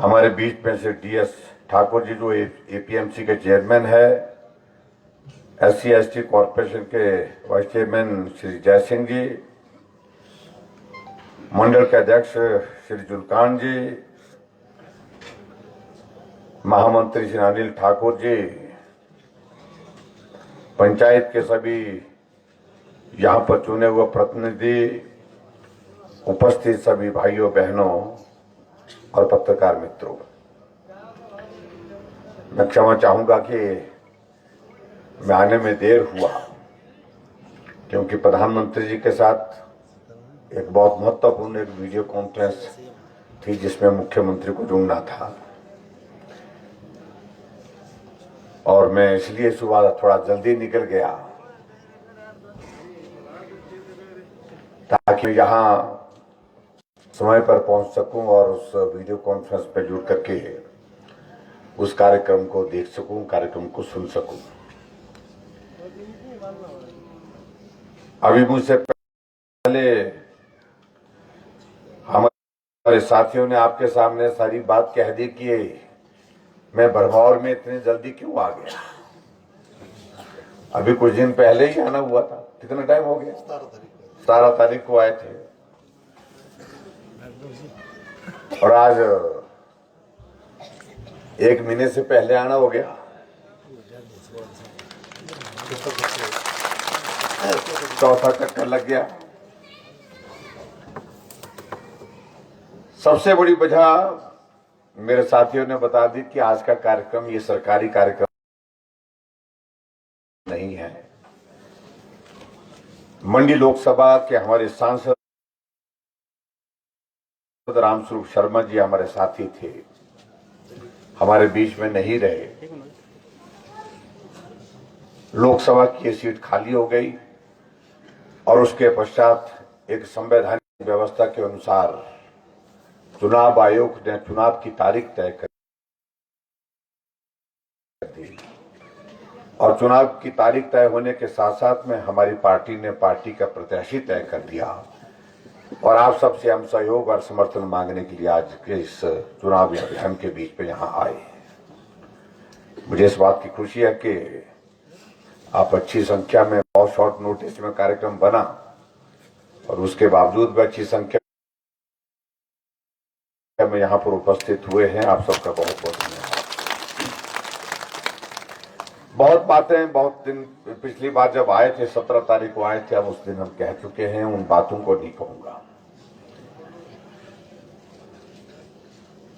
हमारे बीच में से डीएस ठाकुर जी जो एपीएमसी के चेयरमैन है, SC/ST कॉरपोरेशन के वाइस चेयरमैन श्री जय सिंह जी, मंडल के अध्यक्ष श्री जुल्कान जी, महामंत्री श्री अनिल ठाकुर जी, पंचायत के सभी यहाँ पर चुने हुए प्रतिनिधि, उपस्थित सभी भाइयों बहनों और पत्रकार मित्रों, मैं क्षमा चाहूंगा कि मैं आने में देर हुआ, क्योंकि प्रधानमंत्री जी के साथ एक बहुत महत्वपूर्ण एक वीडियो कॉन्फ्रेंस थी जिसमें मुख्यमंत्री को जुड़ना था, और मैं इसलिए सुबह थोड़ा जल्दी निकल गया ताकि यहाँ समय पर पहुंच सकूं और उस वीडियो कॉन्फ्रेंस पे जुड़ करके उस कार्यक्रम को देख सकूं, कार्यक्रम को सुन सकूं। अभी मुझसे पहले हमारे साथियों ने आपके सामने सारी बात कह दी कि मैं भरमौर में इतनी जल्दी क्यों आ गया। अभी कुछ दिन पहले ही आना हुआ था। कितना टाइम हो गया? 17 तारीख को आए थे और आज 1 महीने से पहले आना हो गया। चौथा चक्कर लग गया। सबसे बड़ी वजह मेरे साथियों ने बता दी कि आज का कार्यक्रम ये सरकारी कार्यक्रम नहीं है। मंडी लोकसभा के हमारे सांसद रामस्वरूप शर्मा जी हमारे साथी थे, हमारे बीच में नहीं रहे। लोकसभा की ये सीट खाली हो गई और उसके पश्चात एक संवैधानिक व्यवस्था के अनुसार चुनाव आयोग ने चुनाव की तारीख तय कर दी, और चुनाव की तारीख तय होने के साथ साथ में हमारी पार्टी ने पार्टी का प्रत्याशी तय कर दिया, और आप सबसे हम सहयोग और समर्थन मांगने के लिए आज के इस चुनावी अभियान के बीच में यहाँ आए। मुझे इस बात की खुशी है कि आप अच्छी संख्या में, बहुत शॉर्ट नोटिस में कार्यक्रम बना और उसके बावजूद भी अच्छी संख्या में यहाँ पर उपस्थित हुए हैं। आप सबका बहुत बहुत धन्यवाद। बहुत बातें, बहुत दिन पिछली बार जब आए थे 17 तारीख को आए थे, अब उस दिन हम कह चुके हैं, उन बातों को नहीं कहूंगा।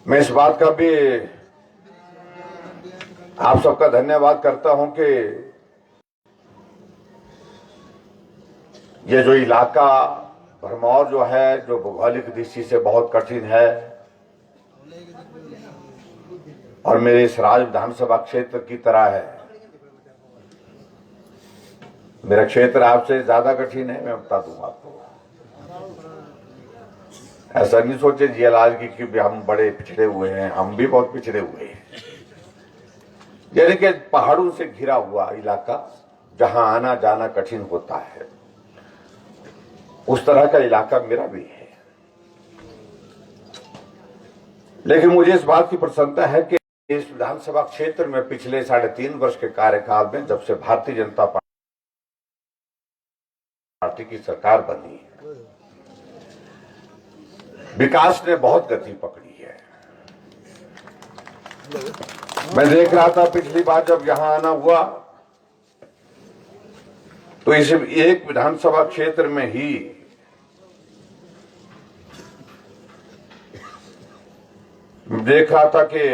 मैं इस बात का भी आप सबका धन्यवाद करता हूं कि ये जो इलाका भरमौर जो है, जो भौगोलिक दृष्टि से बहुत कठिन है, और मेरे इस राज्य विधानसभा क्षेत्र की तरह है। मेरा क्षेत्र आपसे ज्यादा कठिन है, मैं बता दूंगा आपको। ऐसा नहीं सोचे जियालाल की कि हम बड़े पिछड़े हुए हैं, हम भी बहुत पिछड़े हुए हैं। यानी कि पहाड़ों से घिरा हुआ इलाका, जहां आना जाना कठिन होता है, उस तरह का इलाका मेरा भी है। लेकिन मुझे इस बात की प्रसन्नता है कि इस विधानसभा क्षेत्र में पिछले 3.5 वर्ष के कार्यकाल में, जब से भारतीय जनता पार्टी की सरकार बनी है, विकास ने बहुत गति पकड़ी है। मैं देख रहा था पिछली बार जब यहां आना हुआ तो इस एक विधानसभा क्षेत्र में ही देख रहा था कि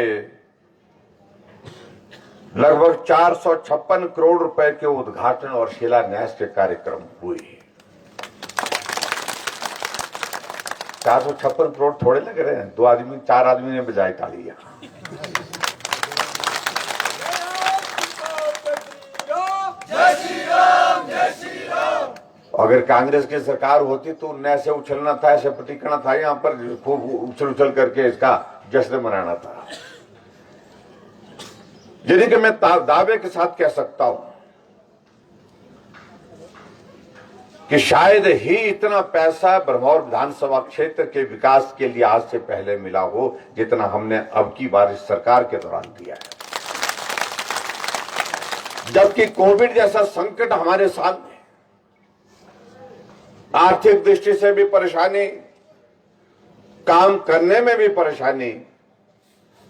लगभग 456 करोड़ रुपए के उद्घाटन और शिलान्यास के कार्यक्रम हुए। 456 करोड़ थोड़े लग रहे हैं? 4 आदमी ने बजाई तालियां। अगर कांग्रेस की सरकार होती तो उन्हें ऐसे उछलना था, ऐसे पटिकना था, यहाँ पर खूब उछल उछल करके इसका जश्न मनाना था। यानी कि मैं दावे के साथ कह सकता हूं कि शायद ही इतना पैसा ब्रह्मौर विधानसभा क्षेत्र के विकास के लिए आज से पहले मिला हो जितना हमने अब की बार इस सरकार के दौरान दिया है। जबकि कोविड जैसा संकट हमारे सामने, आर्थिक दृष्टि से भी परेशानी, काम करने में भी परेशानी,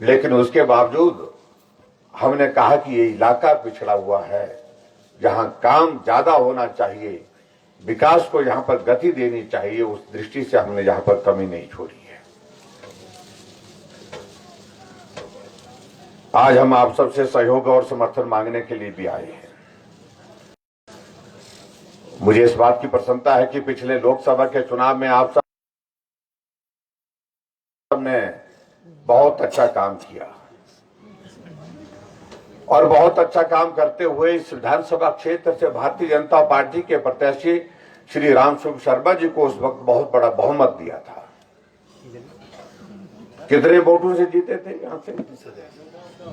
लेकिन उसके बावजूद हमने कहा कि ये इलाका पिछड़ा हुआ है, जहां काम ज्यादा होना चाहिए, विकास को यहां पर गति देनी चाहिए, उस दृष्टि से हमने यहां पर कमी नहीं छोड़ी है। आज हम आप सबसे सहयोग और समर्थन मांगने के लिए भी आए हैं। मुझे इस बात की प्रसन्नता है कि पिछले लोकसभा के चुनाव में आप सब ने बहुत अच्छा काम किया और बहुत अच्छा काम करते हुए इस विधानसभा क्षेत्र से भारतीय जनता पार्टी के प्रत्याशी श्री रामस्वरूप शर्मा जी को उस वक्त बहुत बड़ा बहुमत दिया था। कितने वोटों से जीते थे? यहां से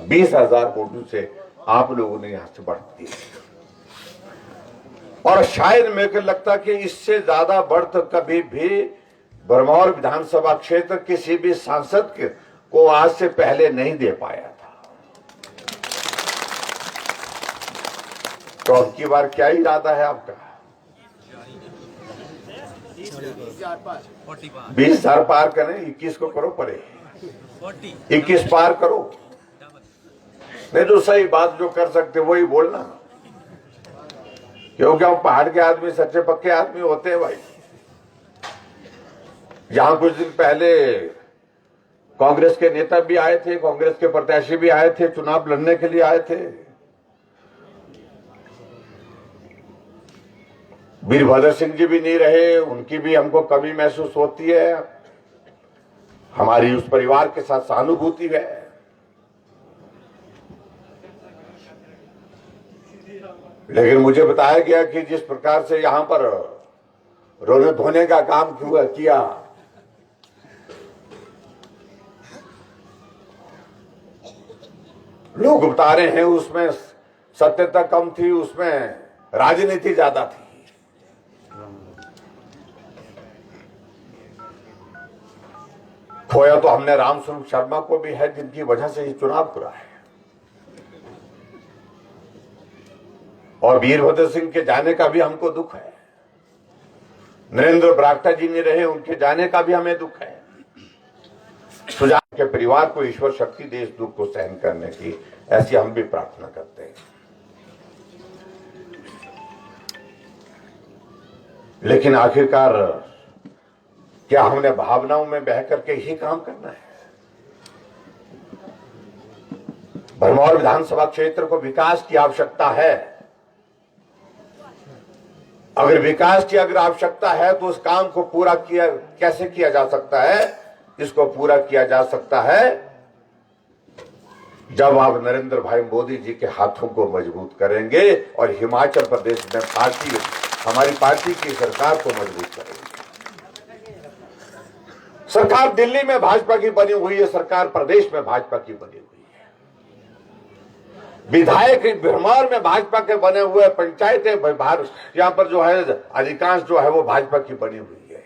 20,000 वोटों से आप लोगों ने यहां से बढ़त दी। और शायद मेरे को लगता कि इससे ज्यादा बढ़त कभी भी ब्रह्मौर विधानसभा क्षेत्र किसी भी सांसद को आज से पहले नहीं दे पाया था। तो अब की बार क्या इरादा है आपका? 20,000 पार करें, 21 को करो पड़े, 21 पार करो। नहीं तो सही बात जो कर सकते वही बोलना, क्योंकि हम पहाड़ के आदमी सच्चे पक्के आदमी होते हैं भाई। यहां कुछ दिन पहले कांग्रेस के नेता भी आए थे, कांग्रेस के प्रत्याशी भी आए थे, चुनाव लड़ने के लिए आए थे। वीरभद्र सिंह जी भी नहीं रहे, उनकी भी हमको कमी महसूस होती है, हमारी उस परिवार के साथ सहानुभूति है। लेकिन मुझे बताया गया कि जिस प्रकार से यहां पर रोने धोने का काम किया, लोग बता रहे हैं उसमें सत्यता कम थी, उसमें राजनीति ज्यादा थी। खोया तो हमने रामस्वरूप शर्मा को भी है, जिनकी वजह से ये चुनाव पूरा है। और वीरभद्र सिंह के जाने का भी हमको दुख है, नरेंद्र बरागटा जी नहीं रहे, उनके जाने का भी हमें दुख है। सुजान के परिवार को ईश्वर शक्ति दे इस दुख को सहन करने की, ऐसी हम भी प्रार्थना करते हैं। लेकिन आखिरकार क्या हमने भावनाओं में बह करके ही काम करना है? ब्रह्मौर विधानसभा क्षेत्र को विकास की आवश्यकता है। अगर विकास की आवश्यकता है तो उस काम को पूरा कैसे किया जा सकता है? इसको पूरा किया जा सकता है जब आप नरेंद्र भाई मोदी जी के हाथों को मजबूत करेंगे और हिमाचल प्रदेश में हमारी पार्टी की सरकार को मजबूत करेंगे। सरकार दिल्ली में भाजपा की बनी हुई है, सरकार प्रदेश में भाजपा की बनी हुई है, विधायक ब्रह्मौर में भाजपा के बने हुए, पंचायतें यहां पर जो है अधिकांश जो है वो भाजपा की बनी हुई है।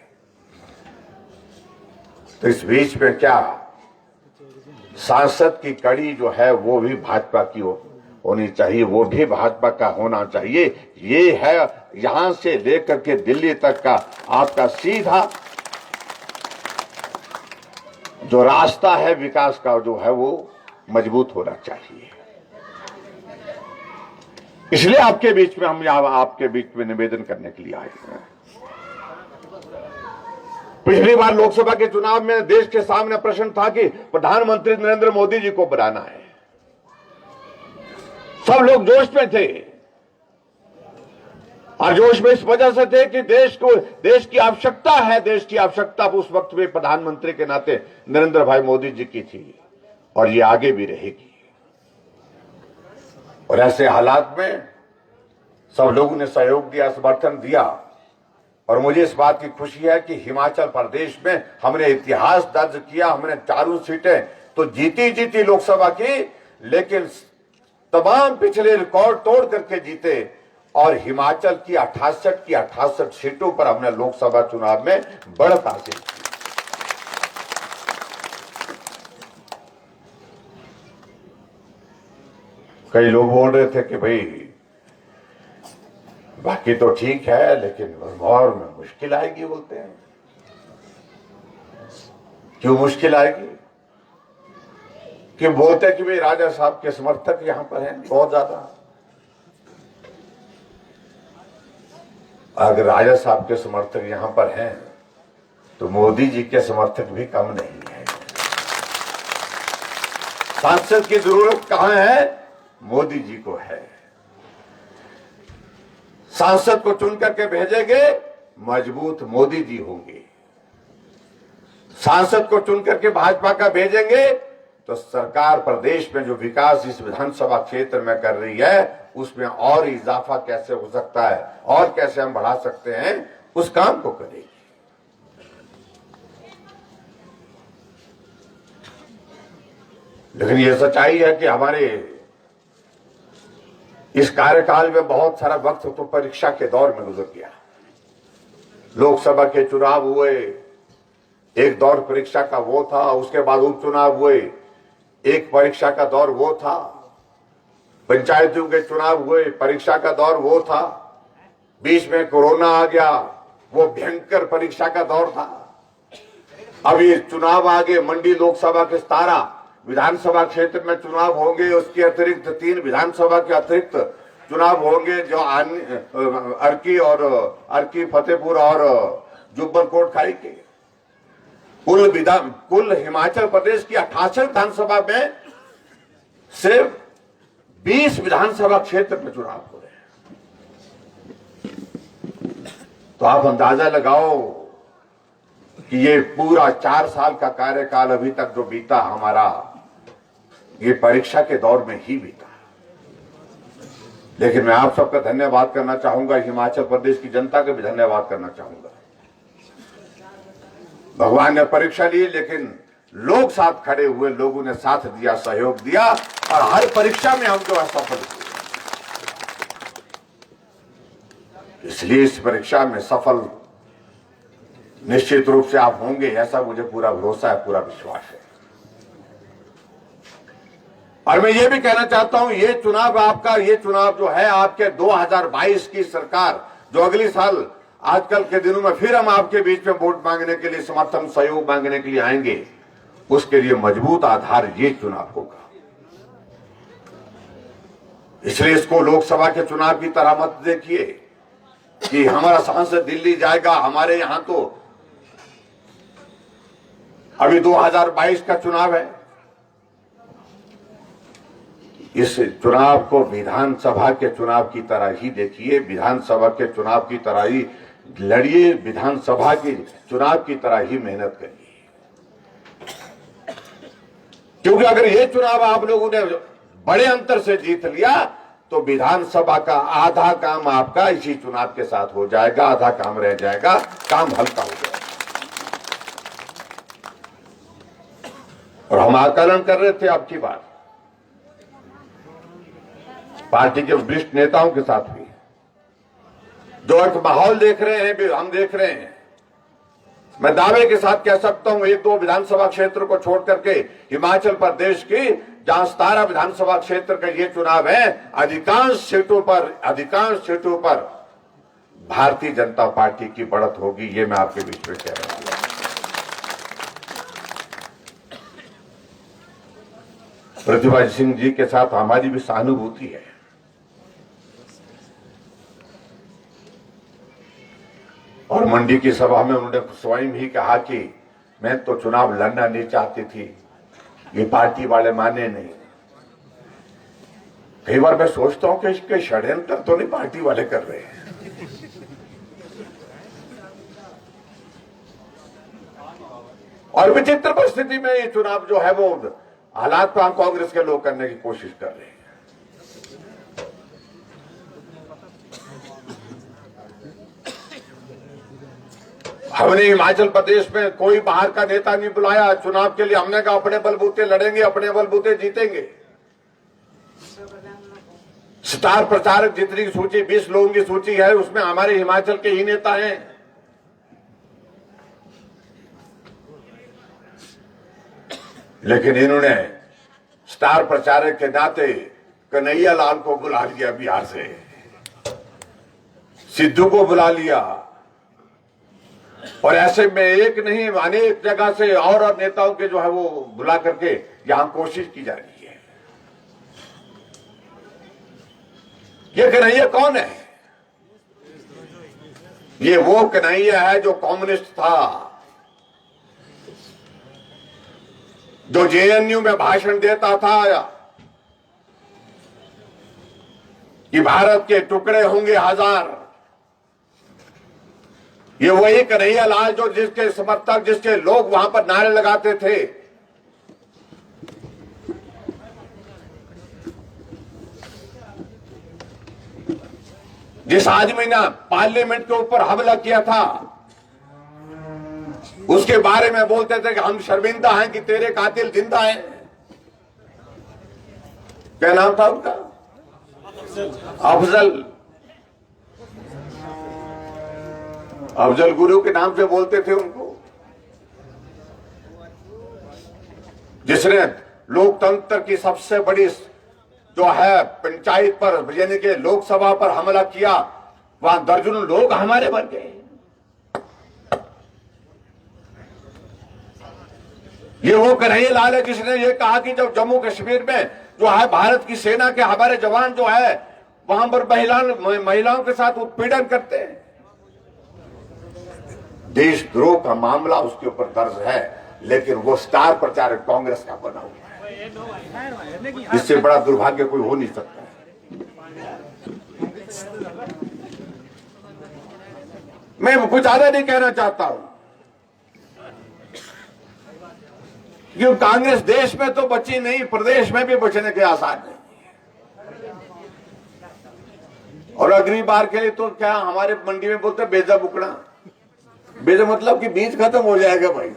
तो इस बीच में क्या सांसद की कड़ी जो है वो भी भाजपा की होनी चाहिए, वो भी भाजपा का होना चाहिए। ये है यहां से लेकर के दिल्ली तक का आपका सीधा जो रास्ता है विकास का जो है वो मजबूत होना चाहिए। इसलिए आपके बीच में हम आपके बीच में निवेदन करने के लिए आए हैं। पिछली बार लोकसभा के चुनाव में देश के सामने प्रश्न था कि प्रधानमंत्री नरेंद्र मोदी जी को बनाना है। सब लोग जोश में थे, और जोश में इस वजह से थे कि देश की आवश्यकता है, देश की आवश्यकता उस वक्त में प्रधानमंत्री के नाते नरेंद्र भाई मोदी जी की थी, और ये आगे भी रहेगी। और ऐसे हालात में सब लोगों ने सहयोग दिया, समर्थन दिया, और मुझे इस बात की खुशी है कि हिमाचल प्रदेश में हमने इतिहास दर्ज किया। हमने 4 सीटें तो जीती लोकसभा की, लेकिन तमाम पिछले रिकॉर्ड तोड़ करके जीते। और हिमाचल की 68 सीटों पर हमने लोकसभा चुनाव में बढ़त हासिल की। कई लोग बोल रहे थे कि भाई बाकी तो ठीक है लेकिन भरमौर में मुश्किल आएगी, बोलते हैं। क्यों मुश्किल आएगी? कि बोलते हैं कि भाई राजा साहब के समर्थक यहां पर हैं बहुत ज्यादा। अगर राजा साहब के समर्थक यहां पर हैं तो मोदी जी के समर्थक भी कम नहीं है। सांसद की जरूरत कहां है? मोदी जी को है। सांसद को चुन करके भेजेंगे, मजबूत मोदी जी होंगे। सांसद को चुन करके भाजपा का भेजेंगे तो सरकार प्रदेश में जो विकास इस विधानसभा क्षेत्र में कर रही है उसमें और इजाफा कैसे हो सकता है और कैसे हम बढ़ा सकते हैं, उस काम को करेगी। लेकिन यह सच्चाई है कि हमारे इस कार्यकाल में बहुत सारा वक्त तो परीक्षा के दौर में गुजर गया। लोकसभा के चुनाव हुए, एक दौर परीक्षा का वो था, उसके बाद उपचुनाव हुए, एक परीक्षा का दौर वो था, पंचायतों के चुनाव हुए, परीक्षा का दौर वो था, बीच में कोरोना आ गया, वो भयंकर परीक्षा का दौर था। अब ये चुनाव आगे मंडी लोकसभा के 17 विधानसभा क्षेत्र में चुनाव होंगे, उसके अतिरिक्त 3 विधानसभा के अतिरिक्त चुनाव होंगे जो अर्की फतेहपुर और जुब्बल कोटखाई के। कुल हिमाचल प्रदेश की 68 विधानसभा में सिर्फ 20 विधानसभा क्षेत्र में चुनाव हो रहे हैं। तो आप अंदाजा लगाओ कि ये पूरा 4 साल का कार्यकाल अभी तक जो बीता हमारा, ये परीक्षा के दौर में ही बीता। लेकिन मैं आप सबका धन्यवाद करना चाहूंगा, हिमाचल प्रदेश की जनता का भी धन्यवाद करना चाहूंगा। भगवान ने परीक्षा ली लेकिन लोग साथ खड़े हुए, लोगों ने साथ दिया, सहयोग दिया और हर परीक्षा में हम जो है सफल हुए। इसलिए इस परीक्षा में सफल निश्चित रूप से आप होंगे, ऐसा मुझे पूरा भरोसा है, पूरा विश्वास है। और मैं ये भी कहना चाहता हूं, ये चुनाव जो है आपके 2022 की सरकार, जो अगली साल आजकल के दिनों में फिर हम आपके बीच में वोट मांगने के लिए, समर्थन सहयोग मांगने के लिए आएंगे, उसके लिए मजबूत आधार ये चुनाव होगा। इसलिए इसको लोकसभा के चुनाव की तरह मत देखिए कि हमारा सांसद दिल्ली जाएगा। हमारे यहां तो अभी 2022 का चुनाव है। इस चुनाव को विधानसभा के चुनाव की तरह ही देखिए, विधानसभा के चुनाव की तरह ही लड़िए, विधानसभा के चुनाव की तरह ही मेहनत करिए। क्योंकि अगर ये चुनाव आप लोगों ने बड़े अंतर से जीत लिया तो विधानसभा का आधा काम आपका इसी चुनाव के साथ हो जाएगा, आधा काम रह जाएगा, काम हल्का हो जाएगा। और हम आकलन कर रहे थे आपकी बात पार्टी के वरिष्ठ नेताओं के साथ भी, जो एक माहौल देख रहे हैं, हम देख रहे हैं। मैं दावे के साथ कह सकता हूं 1-2 विधानसभा क्षेत्र को छोड़ करके हिमाचल प्रदेश की जहां 17 विधानसभा क्षेत्र का ये चुनाव है, अधिकांश सीटों पर भारतीय जनता पार्टी की बढ़त होगी। ये मैं आपके बीच में कह रहा हूं। प्रतिभा सिंह जी के साथ हमारी भी सहानुभूति है। और मंडी की सभा में उन्होंने स्वयं ही कहा कि मैं तो चुनाव लड़ना नहीं चाहती थी, ये पार्टी वाले माने नहीं। कई बार मैं सोचता हूं कि इसके षड्यंत्र तो नहीं पार्टी वाले कर रहे हैं। और विचित्र परिस्थिति में ये चुनाव जो है वो हालात पर कांग्रेस के लोग करने की कोशिश कर रहे हैं। हमने हिमाचल प्रदेश में कोई बाहर का नेता नहीं बुलाया चुनाव के लिए। हमने कहा अपने बलबूते लड़ेंगे, अपने बलबूते जीतेंगे। स्टार प्रचारक जितनी सूची 20 लोगों की सूची है उसमें हमारे हिमाचल के ही नेता हैं। लेकिन इन्होंने स्टार प्रचारक के नाते कन्हैया लाल को बुला लिया, बिहार से सिद्धू को बुला लिया, और ऐसे में एक नहीं अनेक जगह से और नेताओं के जो है वो बुला करके यहां कोशिश की जा रही है। ये कन्हैया कौन है? ये वो कन्हैया है जो कम्युनिस्ट था, जो जेएनयू में भाषण देता था कि भारत के टुकड़े होंगे हजार। ये वही कन्हैया लाल जो जिसके समर्थक, जिसके लोग वहां पर नारे लगाते थे। जिस आदमी ने पार्लियामेंट के ऊपर हमला किया था, उसके बारे में बोलते थे कि हम शर्मिंदा हैं कि तेरे कातिल जिंदा हैं। क्या नाम था उनका? अफजल गुरु के नाम से बोलते थे उनको, जिसने लोकतंत्र की सबसे बड़ी जो है पंचायत पर यानी कि लोकसभा पर हमला किया। वहां दर्जनों लोग हमारे मर गए। ये वो कन्हैया लाल है जिसने ये कहा कि जब जम्मू कश्मीर में जो है भारत की सेना के हमारे जवान जो है वहां पर महिलाओं के साथ उत्पीड़न करते हैं। देशद्रोह का मामला उसके ऊपर दर्ज है, लेकिन वो स्टार प्रचारक कांग्रेस का बना हुआ है। इससे बड़ा दुर्भाग्य कोई हो नहीं सकता है। मैं कुछ ज्यादा नहीं कहना चाहता हूं, क्योंकि कांग्रेस देश में तो बची नहीं, प्रदेश में भी बचने के आसार नहीं। और अगली बार के लिए तो क्या हमारे मंडी में बोलते बेजा बुकड़ा, बेजा मतलब कि बीज खत्म हो जाएगा भाई।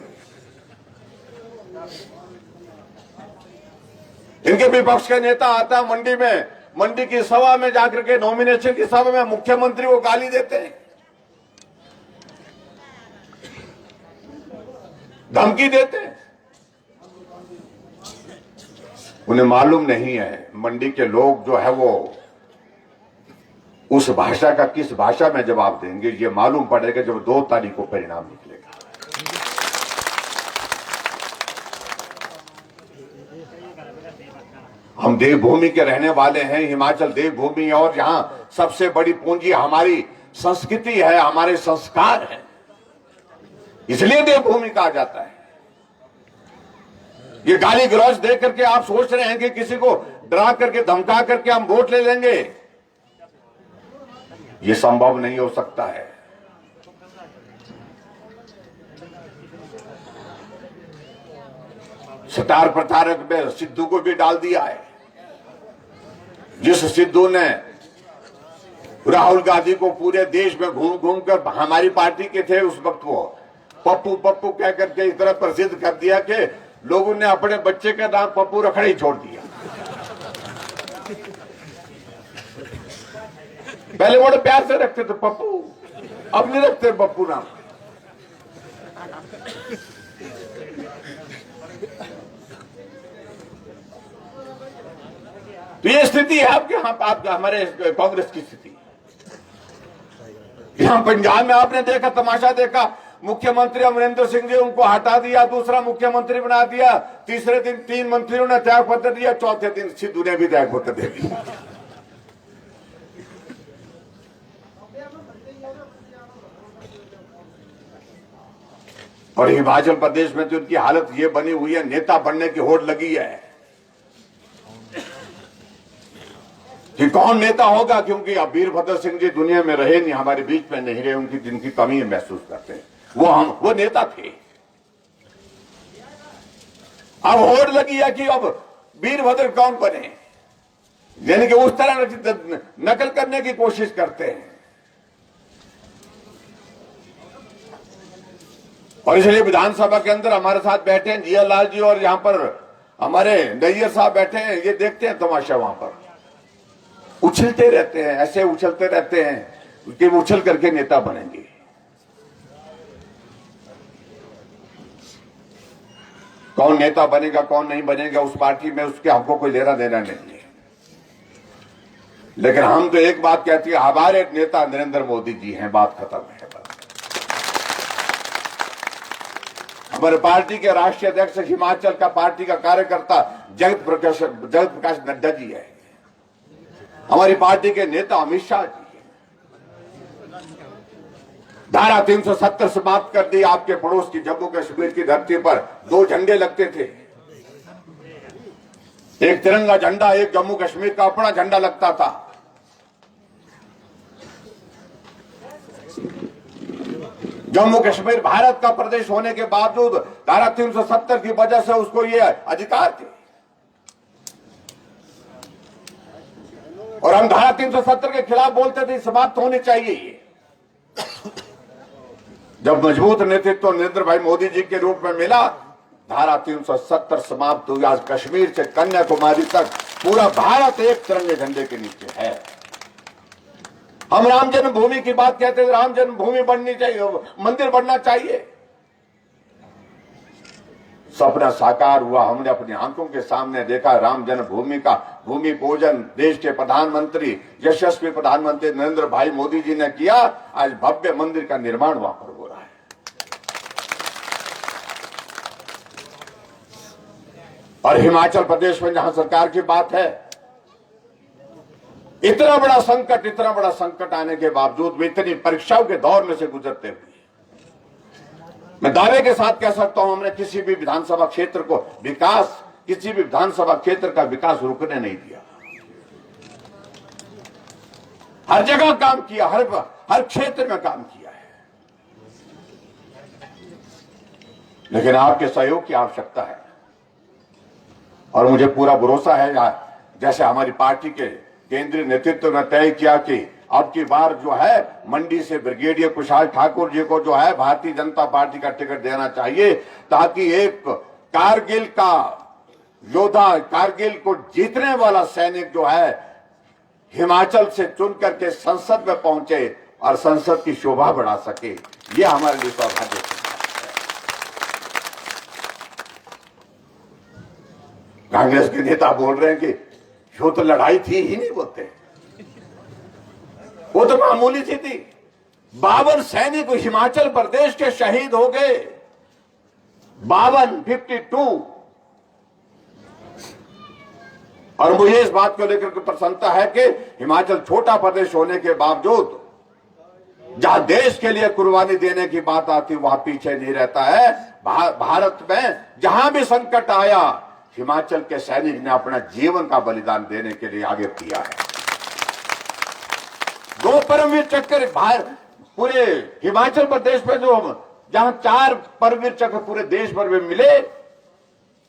इनके विपक्ष का नेता आता मंडी में, मंडी की सभा में जाकर के नॉमिनेशन की सभा में मुख्यमंत्री को गाली देते हैं, धमकी देते हैं। उन्हें मालूम नहीं है मंडी के लोग जो है वो उस भाषा का किस भाषा में जवाब देंगे। ये मालूम पड़ेगा जब 2 तारीख को परिणाम निकलेगा। हम देवभूमि के रहने वाले हैं, हिमाचल देवभूमि, और यहां सबसे बड़ी पूंजी हमारी संस्कृति है, हमारे संस्कार है, इसलिए देवभूमि कहा जाता है। ये गाली गलौज दे करके आप सोच रहे हैं कि किसी को डरा करके धमका करके हम वोट ले लेंगे, ये संभव नहीं हो सकता है। स्टार प्रचारक में सिद्धू को भी डाल दिया है, जिस सिद्धू ने राहुल गांधी को पूरे देश में घूम घूम कर, हमारी पार्टी के थे उस वक्त, वो पप्पू पप्पू कह करके इस तरह प्रसिद्ध कर दिया कि लोगों ने अपने बच्चे का नाम पप्पू रखना ही छोड़ दिया। पहले बड़े प्यार से रखते थे पप्पू, अब नहीं रखते पप्पू नाम। तो ये स्थिति है आपके आपके हमारे कांग्रेस की स्थिति। यहां पंजाब में आपने देखा, तमाशा देखा, मुख्यमंत्री अमरिंदर सिंह जी उनको हटा दिया, दूसरा मुख्यमंत्री बना दिया, तीसरे दिन 3 मंत्रियों ने त्याग पत्र दिया, चौथे दिन सिद्धू ने भी त्याग पत्र दे दिया। और हिमाचल प्रदेश में तो उनकी हालत ये बनी हुई है, नेता बनने की होड़ लगी है कि कौन नेता होगा, क्योंकि अब वीरभद्र सिंह जी दुनिया में रहे नहीं, हमारे बीच में नहीं रहे, उनकी जिनकी कमी महसूस करते हैं, वो नेता थे। अब होड़ लगी है कि अब वीरभद्र कौन बने, यानी कि उस तरह नकल करने की कोशिश करते हैं। और इसलिए विधानसभा के अंदर हमारे साथ बैठे हैं जिया लाल जी, और यहां पर हमारे नैयर साहब बैठे हैं, ये देखते हैं तमाशा वहां पर। उछलते रहते हैं, ऐसे उछलते रहते हैं कि वो उछल करके नेता बनेंगे। कौन नेता बनेगा कौन नहीं बनेगा उस पार्टी में उसके हमको कोई लेना देना नहीं है। लेकिन हम तो एक बात कहती है, हमारे नेता नरेंद्र मोदी जी हैं, बात खत्म है। हमारे पार्टी के राष्ट्रीय अध्यक्ष हिमाचल का पार्टी का कार्यकर्ता जगत प्रकाश नड्डा जी है। हमारी पार्टी के नेता अमित शाह जी हैं। धारा 370 समाप्त कर दी। आपके पड़ोस की जम्मू कश्मीर की धरती पर 2 झंडे लगते थे, एक तिरंगा झंडा, एक जम्मू कश्मीर का अपना झंडा लगता था। जम्मू कश्मीर भारत का प्रदेश होने के बावजूद धारा 370 की वजह से उसको ये अधिकार थे। और हम धारा 370 के खिलाफ बोलते थे, समाप्त होनी चाहिए ये। जब मजबूत नेतृत्व नरेंद्र भाई मोदी जी के रूप में मिला, धारा 370 समाप्त हुई। आज कश्मीर से कन्याकुमारी तक पूरा भारत एक तिरंगे झंडे के नीचे है। हम राम जन्मभूमि की बात कहते हैं, राम जन्मभूमि बननी चाहिए, मंदिर बनना चाहिए। सपना साकार हुआ, हमने अपनी आंखों के सामने देखा राम जन्मभूमि का भूमि पूजन देश के प्रधानमंत्री, यशस्वी प्रधानमंत्री नरेंद्र भाई मोदी जी ने किया। आज भव्य मंदिर का निर्माण वहां पर हो रहा है। और हिमाचल प्रदेश में जहां सरकार की बात है, इतना बड़ा संकट आने के बावजूद भी, इतनी परीक्षाओं के दौर में से गुजरते हुए, मैं दावे के साथ कह सकता हूं, हमने किसी भी विधानसभा क्षेत्र को विकास, किसी भी विधानसभा क्षेत्र का विकास रुकने नहीं दिया। हर जगह काम किया, हर क्षेत्र में काम किया है। लेकिन आपके सहयोग की आवश्यकता है। और मुझे पूरा भरोसा है, जैसे हमारी पार्टी के केंद्रीय नेतृत्व ने तय किया कि अब की बार जो है मंडी से ब्रिगेडियर कुशाल ठाकुर जी को जो है भारतीय जनता पार्टी का टिकट देना चाहिए, ताकि एक कारगिल का योद्धा, कारगिल को जीतने वाला सैनिक जो है हिमाचल से चुन करके संसद में पहुंचे और संसद की शोभा बढ़ा सके। ये हमारे लिए सौभाग्य है। कांग्रेस के नेता बोल रहे हैं कि जो तो लड़ाई थी ही नहीं, बोलते वो तो मामूली सी थी। 52 सैनिक हिमाचल प्रदेश के शहीद हो गए, 52। और मुझे इस बात को लेकर प्रसन्नता है कि हिमाचल छोटा प्रदेश होने के बावजूद जहां देश के लिए कुर्बानी देने की बात आती वहां पीछे नहीं रहता है। भारत में जहां भी संकट आया, हिमाचल के सैनिक ने अपना जीवन का बलिदान देने के लिए आगे किया है। 2 परमवीर चक्र पूरे हिमाचल प्रदेश में, जो जहां 4 परमवीर चक्र पूरे देश भर में मिले,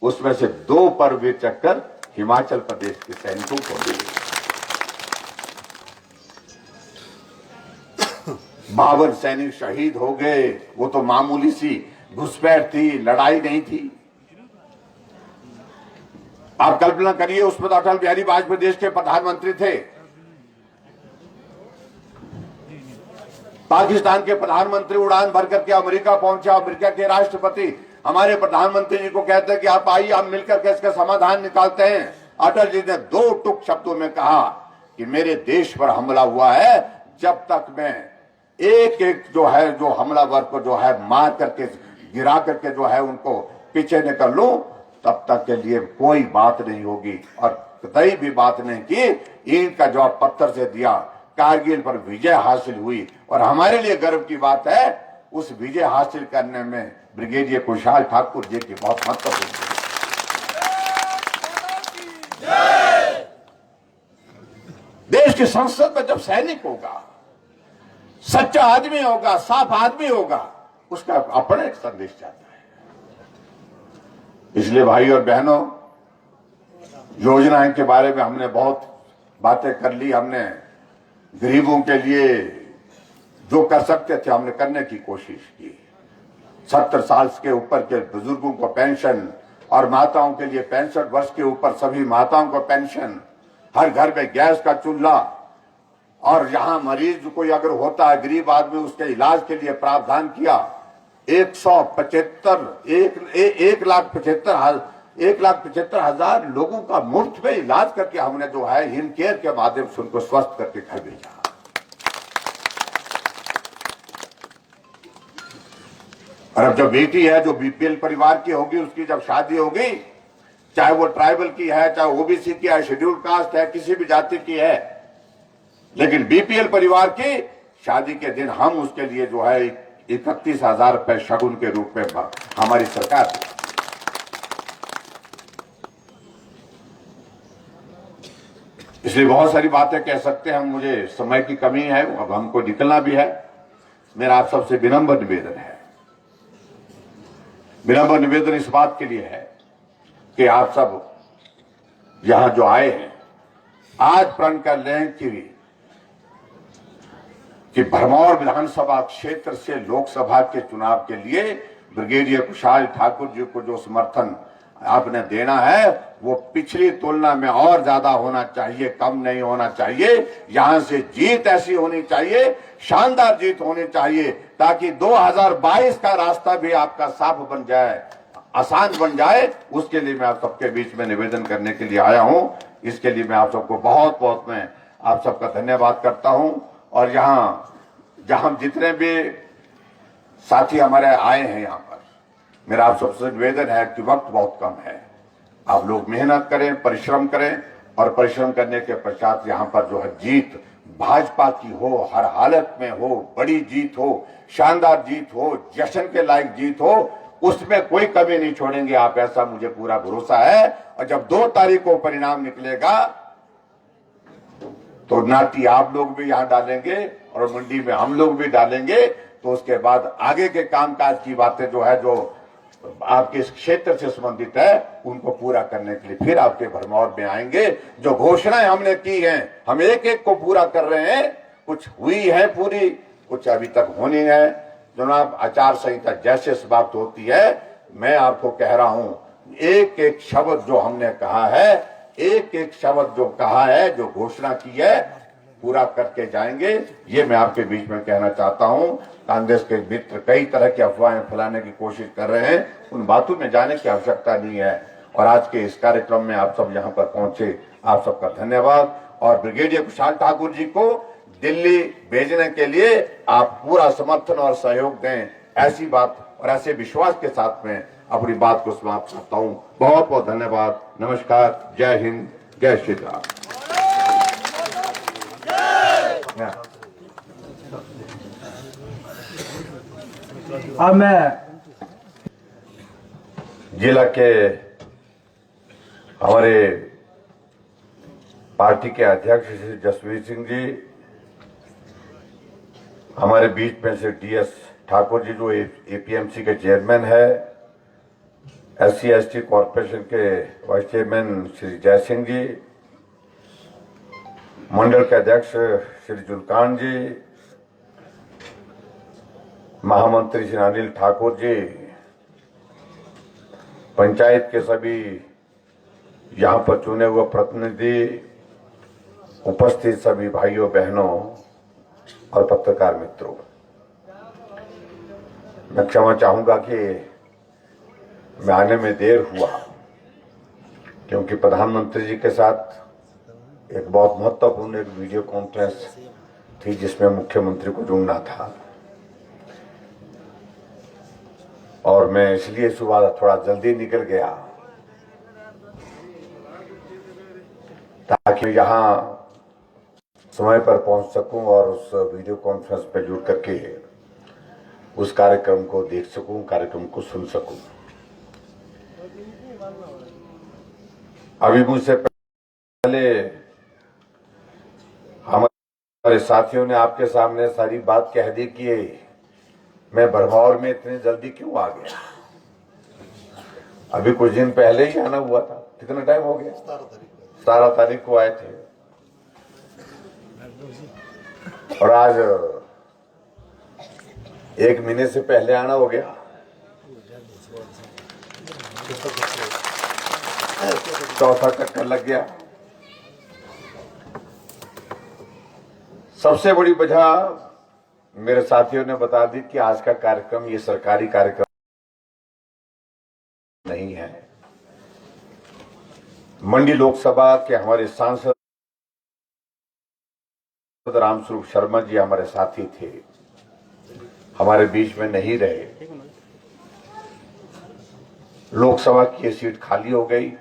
उसमें से 2 परमवीर चक्र हिमाचल प्रदेश के सैनिकों को मिले। 52 सैनिक शहीद हो गए। वो तो मामूली सी घुसपैठ थी, लड़ाई नहीं थी। आप कल्पना करिए, उसमें तो अटल बिहारी वाजपेयी देश के प्रधानमंत्री थे। पाकिस्तान के प्रधानमंत्री उड़ान भर करके अमेरिका पहुंचा। अमेरिका के राष्ट्रपति हमारे प्रधानमंत्री जी को कहते हैं कि आप आइए, हम मिलकर के इसका समाधान निकालते हैं। अटल जी ने 2 टुक शब्दों में कहा कि मेरे देश पर हमला हुआ है, जब तक मैं एक जो हमलावर को जो है मार करके, गिरा करके जो है उनको पीछे निकल लूं, तब तक के लिए कोई बात नहीं होगी। और कतई भी बात नहीं की। ईंट का जवाब पत्थर से दिया। कारगिल पर विजय हासिल हुई और हमारे लिए गर्व की बात है, उस विजय हासिल करने में ब्रिगेडियर कुशाल ठाकुर जी की बहुत महत्वपूर्ण है। देश की संसद में जब सैनिक होगा, सच्चा आदमी होगा, साफ आदमी होगा, उसका अपना एक संदेश जाता है। इसलिए भाई और बहनों, योजनाएं के बारे में हमने बहुत बातें कर ली। हमने गरीबों के लिए जो कर सकते थे हमने करने की कोशिश की। 70 साल के ऊपर के बुजुर्गों को पेंशन और माताओं के लिए 65 वर्ष के ऊपर सभी माताओं को पेंशन, हर घर में गैस का चूल्हा, और यहाँ मरीज कोई अगर होता है गरीब आदमी, उसके इलाज के लिए प्रावधान किया। 1,75,000 लोगों का मुफ्त में इलाज करके हमने जो है हिम केयर के माध्यम से उनको स्वस्थ करके घर भेजा। और अब जो बेटी है जो बीपीएल परिवार की होगी, उसकी जब शादी होगी, चाहे वो ट्राइबल की है, चाहे ओबीसी की है, शेड्यूल कास्ट है, किसी भी जाति की है, लेकिन बीपीएल परिवार की शादी के दिन हम उसके लिए जो है 31,000 रुपए शगुन के रूप में हमारी सरकार। इसलिए बहुत सारी बातें कह सकते हैं हम, मुझे समय की कमी है, अब हमको निकलना भी है। मेरा आप सबसे विनम्र निवेदन है, विनम्र निवेदन इस बात के लिए है कि आप सब यहां जो आए हैं, आज प्रण कर लें कि भरमौर विधानसभा क्षेत्र से लोकसभा के चुनाव के लिए ब्रिगेडियर कुशाल ठाकुर जी को जो समर्थन आपने देना है, वो पिछली तुलना में और ज्यादा होना चाहिए, कम नहीं होना चाहिए। यहां से जीत ऐसी होनी चाहिए, शानदार जीत होनी चाहिए, ताकि 2022 का रास्ता भी आपका साफ बन जाए, आसान बन जाए। उसके लिए मैं आप सबके बीच में निवेदन करने के लिए आया हूं। इसके लिए मैं आप सबको बहुत बहुत मैं आप सबका धन्यवाद करता हूं। और जहां जितने भी साथी हमारे आए हैं यहां पर, मेरा आप सबसे निवेदन है कि वक्त बहुत कम है, आप लोग मेहनत करें, परिश्रम करें, और परिश्रम करने के पश्चात यहां पर जो है जीत भाजपा की हो, हर हालत में हो, बड़ी जीत हो, शानदार जीत हो, जश्न के लायक जीत हो, उसमें कोई कमी नहीं छोड़ेंगे आप, ऐसा मुझे पूरा भरोसा है। और जब 2 तारीख को परिणाम निकलेगा तो नाटी आप लोग भी यहां डालेंगे और मंडी में हम लोग भी डालेंगे। तो उसके बाद आगे के कामकाज की बातें जो है, जो आपके इस क्षेत्र से संबंधित है, उनको पूरा करने के लिए फिर आपके भरमौर में आएंगे। जो घोषणाएं हमने की हैं, हम एक एक को पूरा कर रहे हैं। कुछ हुई है पूरी, कुछ अभी तक होनी है। जनाब, आचार संहिता जैसे समाप्त होती है, मैं आपको कह रहा हूं, एक एक शब्द जो हमने कहा है, एक एक शब्द जो कहा है, जो घोषणा की है, पूरा करके जाएंगे। ये मैं आपके बीच में कहना चाहता हूं। कांग्रेस के मित्र कई तरह की अफवाहें फैलाने की कोशिश कर रहे हैं, उन बातों में जाने की आवश्यकता नहीं है। और आज के इस कार्यक्रम में आप सब यहां पर पहुंचे, आप सबका धन्यवाद। और ब्रिगेडियर कुशाल ठाकुर जी को दिल्ली भेजने के लिए आप पूरा समर्थन और सहयोग दें, ऐसी बात और ऐसे विश्वास के साथ में अपनी बात को समाप्त करता हूं। बहुत बहुत धन्यवाद। नमस्कार, जय हिंद, जय श्री राम। अब मैं जिला के हमारे पार्टी के अध्यक्ष श्री जसवीर सिंह जी, हमारे बीच में से डीएस ठाकुर जी जो एपीएमसी के चेयरमैन है, SC/ST कॉरपोरेशन के वाइस चेयरमैन श्री जय सिंह जी, मंडल के अध्यक्ष श्री जुल्कान जी, महामंत्री श्री अनिल ठाकुर जी, पंचायत के सभी यहां पर चुने हुए प्रतिनिधि, उपस्थित सभी भाइयों बहनों और पत्रकार मित्रों, मैं क्षमा चाहूंगा कि मैं आने में देर हुआ, क्योंकि प्रधानमंत्री जी के साथ एक बहुत महत्वपूर्ण एक वीडियो कॉन्फ्रेंस थी जिसमें मुख्यमंत्री को जुड़ना था, और मैं इसलिए सुबह थोड़ा जल्दी निकल गया ताकि यहां समय पर पहुंच सकूं और उस वीडियो कॉन्फ्रेंस पे जुड़ करके उस कार्यक्रम को देख सकूं, कार्यक्रम को सुन सकूं। अभी मुझसे पहले हमारे साथियों ने आपके सामने सारी बात कह दी कि मैं भरमौर में इतनी जल्दी क्यों आ गया। अभी कुछ दिन पहले ही आना हुआ था। कितना टाइम हो गया? 17 तारीख को आए थे और आज 1 महीने से पहले आना हो गया। चौथा चक्कर लग गया। सबसे बड़ी वजह मेरे साथियों ने बता दी कि आज का कार्यक्रम ये सरकारी कार्यक्रम नहीं है। मंडी लोकसभा के हमारे सांसद रामस्वरूप शर्मा जी हमारे साथी थे, हमारे बीच में नहीं रहे। लोकसभा की ये सीट खाली हो गई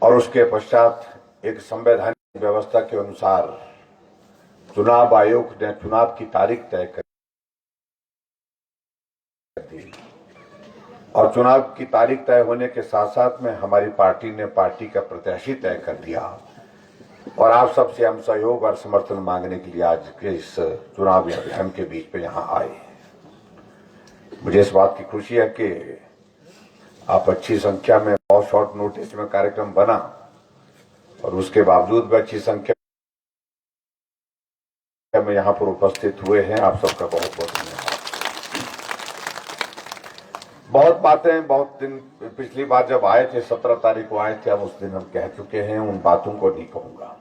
और उसके पश्चात एक संवैधानिक व्यवस्था के अनुसार चुनाव आयोग ने चुनाव की तारीख तय कर दी और चुनाव की तारीख तय होने के साथ साथ में हमारी पार्टी ने पार्टी का प्रत्याशी तय कर दिया और आप सबसे हम सहयोग और समर्थन मांगने के लिए आज के इस चुनाव अभियान के बीच में यहां आए। मुझे इस बात की खुशी है कि आप अच्छी संख्या में, बहुत शॉर्ट नोटिस में कार्यक्रम बना और उसके बावजूद भी अच्छी संख्या में यहां पर उपस्थित हुए हैं। आप सबका बहुत बहुत धन्यवाद। बहुत बातें, बहुत दिन पिछली बार जब आए थे 17 तारीख को आए थे, अब उस दिन हम कह चुके हैं, उन बातों को नहीं कहूंगा।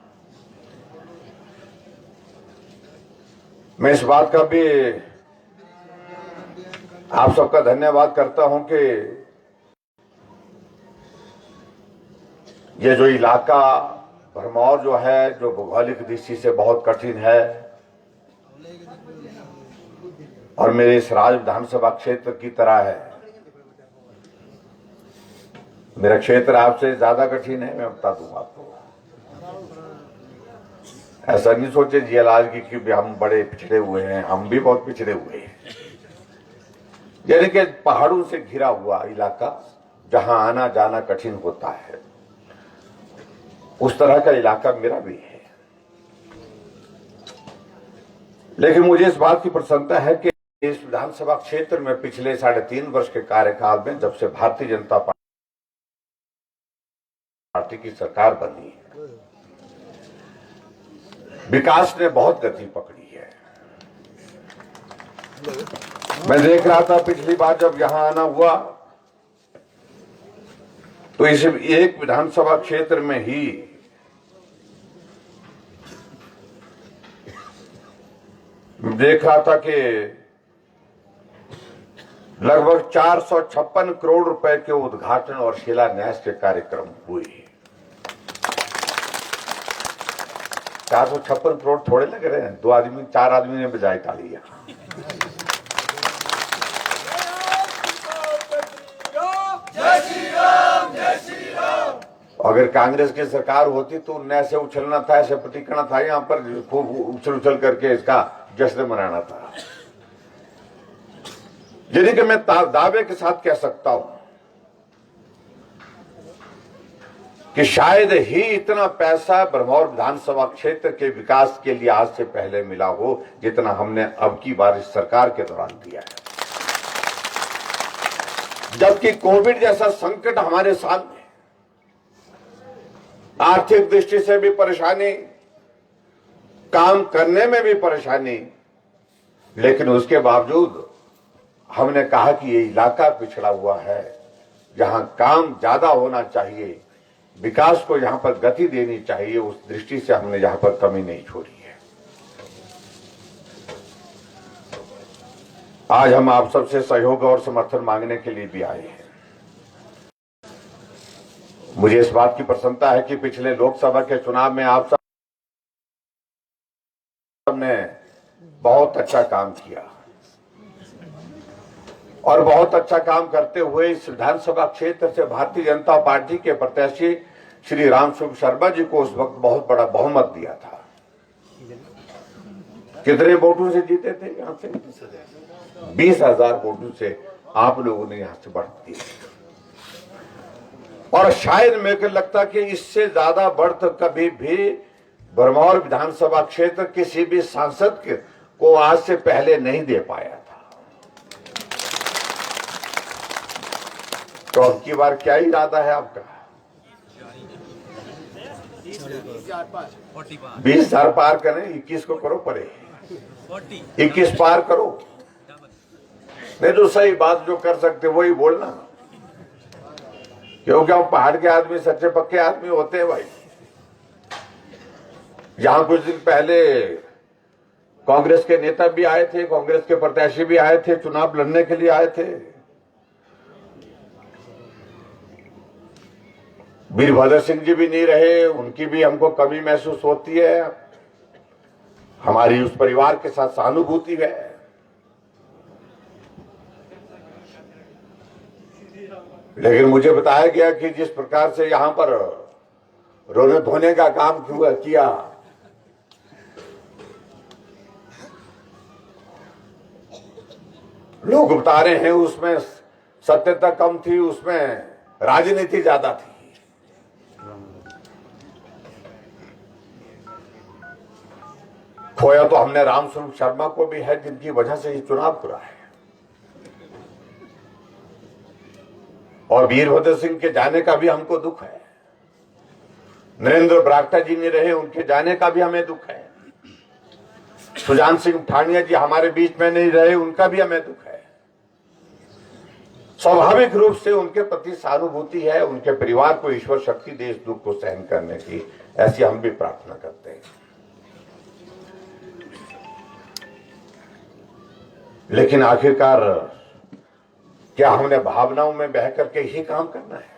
मैं इस बात का भी आप सबका धन्यवाद करता हूं कि ये जो इलाका भरमौर जो है, जो भौगोलिक दृष्टि से बहुत कठिन है और मेरे इस राज्य विधानसभा क्षेत्र की तरह है। मेरा क्षेत्र आपसे ज्यादा कठिन है, मैं बता दूं आपको। ऐसा नहीं सोचे जियालाल की कि हम बड़े पिछड़े हुए हैं, हम भी बहुत पिछड़े हुए हैं। यानी कि पहाड़ों से घिरा हुआ इलाका, जहां आना जाना कठिन होता है, उस तरह का इलाका मेरा भी है। लेकिन मुझे इस बात की प्रसन्नता है कि इस विधानसभा क्षेत्र में पिछले 3.5 वर्ष के कार्यकाल में, जब से भारतीय जनता पार्टी की सरकार बनी है, विकास ने बहुत गति पकड़ी है। मैं देख रहा था पिछली बार जब यहां आना हुआ तो इस एक विधानसभा क्षेत्र में ही देख रहा था कि लगभग 456 करोड़ रुपए के उद्घाटन और शिलान्यास के कार्यक्रम हुए। 456 करोड़ थोड़े लग रहे हैं, 4 आदमी ने बजाई ताली। अगर कांग्रेस की सरकार होती तो ऐसे उछलना था, ऐसे प्रतिकना था, यहां पर खूब उछल उछल करके इसका जश्न मनाना था। यानी कि मैं दावे के साथ कह सकता हूं कि शायद ही इतना पैसा भरमौर विधानसभा क्षेत्र के विकास के लिए आज से पहले मिला हो जितना हमने अब की बार इस सरकार के दौरान दिया है। जबकि कोविड जैसा संकट हमारे सामने, आर्थिक दृष्टि से भी परेशानी, काम करने में भी परेशानी, लेकिन उसके बावजूद हमने कहा कि ये इलाका पिछड़ा हुआ है, जहां काम ज्यादा होना चाहिए, विकास को यहां पर गति देनी चाहिए, उस दृष्टि से हमने यहां पर कमी नहीं छोड़ी है। आज हम आप सबसे सहयोग और समर्थन मांगने के लिए भी आए हैं। मुझे इस बात की प्रसन्नता है कि पिछले लोकसभा के चुनाव में आप सब ने बहुत अच्छा काम किया और बहुत अच्छा काम करते हुए इस विधानसभा क्षेत्र से भारतीय जनता पार्टी के प्रत्याशी श्री रामस्वरूप शर्मा जी को उस वक्त बहुत बड़ा बहुमत दिया था। कितने वोटों से जीते थे? यहां से 20,000 वोटों से आप लोगों ने यहां से बढ़ दी और शायद मेरे को लगता कि इससे ज्यादा बढ़त कभी भी भरमौर विधानसभा क्षेत्र किसी भी सांसद को आज से पहले नहीं दे पाया था। तो अब की बार क्या इरादा है आपका? 20,000 पार करें, 21 को करो परे, 21 पार करो। नहीं तो सही बात जो कर सकते वही बोलना, क्योंकि हम पहाड़ के आदमी सच्चे पक्के आदमी होते हैं भाई। जहां कुछ दिन पहले कांग्रेस के नेता भी आए थे, कांग्रेस के प्रत्याशी भी आए थे, चुनाव लड़ने के लिए आए थे। वीरभद्र सिंह जी भी नहीं रहे, उनकी भी हमको कमी महसूस होती है। हमारी उस परिवार के साथ सहानुभूति है। लेकिन मुझे बताया गया कि जिस प्रकार से यहां पर रोने धोने का काम किया, लोग बता रहे हैं उसमें सत्यता कम थी, उसमें राजनीति ज्यादा थी। खोया तो हमने रामस्वरूप शर्मा को भी है, जिनकी वजह से ये चुनाव हुआ है। और वीरभद्र सिंह के जाने का भी हमको दुख है। नरेंद्र बरागटा जी नहीं रहे, उनके जाने का भी हमें दुख है। सुजान सिंह ठानिया जी हमारे बीच में नहीं रहे, उनका भी हमें दुख है। स्वाभाविक रूप से उनके प्रति सहानुभूति है। उनके परिवार को ईश्वर शक्ति दे इस दुख को सहन करने की, ऐसी हम भी प्रार्थना करते हैं। लेकिन आखिरकार क्या हमने भावनाओं में बह करके ही काम करना है?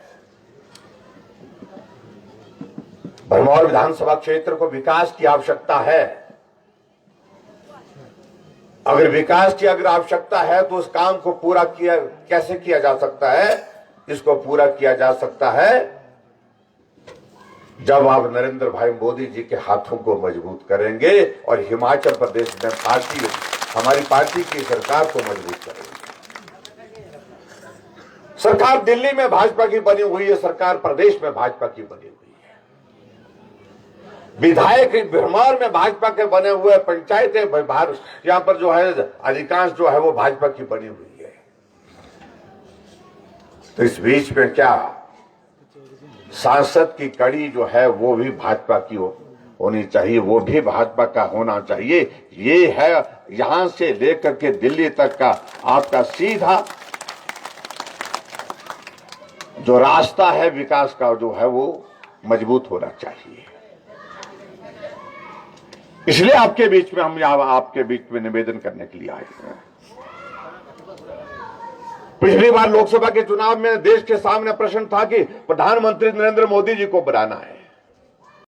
भरमौर विधानसभा क्षेत्र को विकास की आवश्यकता है। अगर विकास की आवश्यकता है तो उस काम को पूरा कैसे किया जा सकता है? इसको पूरा किया जा सकता है जब आप नरेंद्र भाई मोदी जी के हाथों को मजबूत करेंगे और हिमाचल प्रदेश में हमारी पार्टी की सरकार को मजबूत करेंगे। सरकार दिल्ली में भाजपा की बनी हुई है, सरकार प्रदेश में भाजपा की बनी हुई है, विधायक भरमौर में भाजपा के बने हुए, पंचायतें यहां पर जो है अधिकांश जो है वो भाजपा की बनी हुई है। तो इस बीच में क्या सांसद की कड़ी जो है वो भी भाजपा की होनी चाहिए, वो भी भाजपा का होना चाहिए। ये है यहां से लेकर के दिल्ली तक का आपका सीधा जो रास्ता है विकास का, जो है वो मजबूत होना चाहिए। इसलिए आपके बीच में हम आपके बीच में निवेदन करने के लिए आए हैं। पिछली बार लोकसभा के चुनाव में देश के सामने प्रश्न था कि प्रधानमंत्री नरेंद्र मोदी जी को बनाना है।